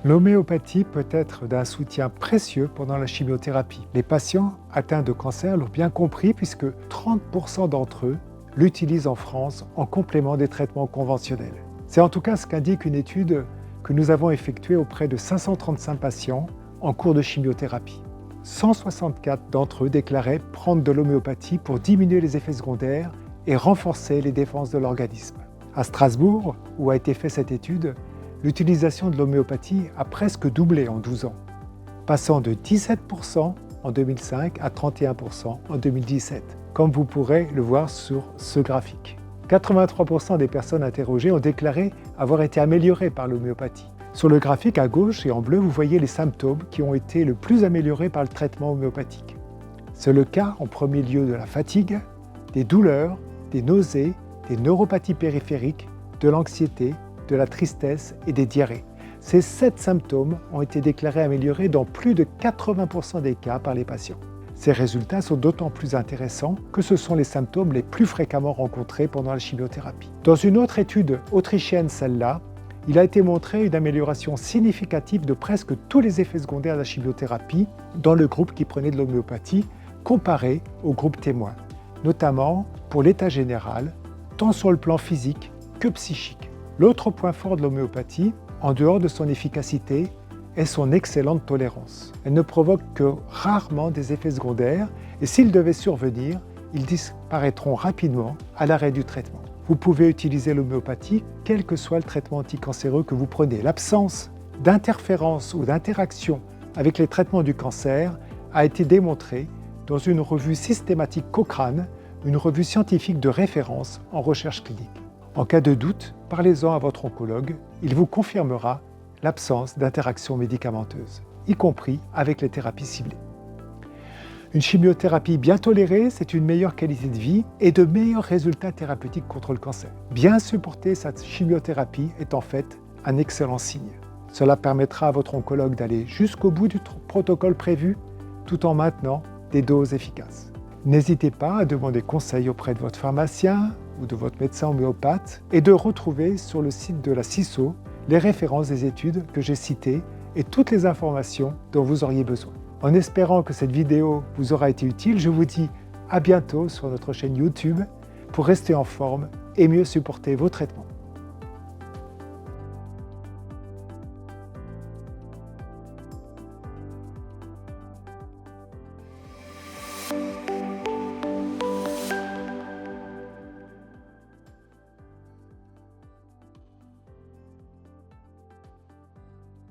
L'homéopathie peut être d'un soutien précieux pendant la chimiothérapie. Les patients atteints de cancer l'ont bien compris puisque 30% d'entre eux l'utilisent en France en complément des traitements conventionnels. C'est en tout cas ce qu'indique une étude que nous avons effectuée auprès de 535 patients en cours de chimiothérapie. 164 d'entre eux déclaraient prendre de l'homéopathie pour diminuer les effets secondaires et renforcer les défenses de l'organisme. À Strasbourg, où a été faite cette étude, l'utilisation de l'homéopathie a presque doublé en 12 ans, passant de 17% en 2005 à 31% en 2017, comme vous pourrez le voir sur ce graphique. 83% des personnes interrogées ont déclaré avoir été améliorées par l'homéopathie. Sur le graphique à gauche et en bleu, vous voyez les symptômes qui ont été le plus améliorés par le traitement homéopathique. C'est le cas en premier lieu de la fatigue, des douleurs, des nausées, des neuropathies périphériques, de l'anxiété, de la tristesse et des diarrhées. Ces 7 symptômes ont été déclarés améliorés dans plus de 80% des cas par les patients. Ces résultats sont d'autant plus intéressants que ce sont les symptômes les plus fréquemment rencontrés pendant la chimiothérapie. Dans une autre étude autrichienne, celle-là, il a été montré une amélioration significative de presque tous les effets secondaires de la chimiothérapie dans le groupe qui prenait de l'homéopathie comparé au groupe témoin, notamment pour l'état général, tant sur le plan physique que psychique. L'autre point fort de l'homéopathie, en dehors de son efficacité, est son excellente tolérance. Elle ne provoque que rarement des effets secondaires et s'ils devaient survenir, ils disparaîtront rapidement à l'arrêt du traitement. Vous pouvez utiliser l'homéopathie quel que soit le traitement anticancéreux que vous prenez. L'absence d'interférence ou d'interaction avec les traitements du cancer a été démontrée dans une revue systématique Cochrane, une revue scientifique de référence en recherche clinique. En cas de doute, parlez-en à votre oncologue, il vous confirmera l'absence d'interaction médicamenteuse, y compris avec les thérapies ciblées. Une chimiothérapie bien tolérée, c'est une meilleure qualité de vie et de meilleurs résultats thérapeutiques contre le cancer. Bien supporter sa chimiothérapie est en fait un excellent signe. Cela permettra à votre oncologue d'aller jusqu'au bout du protocole prévu, tout en maintenant des doses efficaces. N'hésitez pas à demander conseil auprès de votre pharmacien ou de votre médecin homéopathe et de retrouver sur le site de la CISO les références des études que j'ai citées et toutes les informations dont vous auriez besoin. En espérant que cette vidéo vous aura été utile, je vous dis à bientôt sur notre chaîne YouTube pour rester en forme et mieux supporter vos traitements.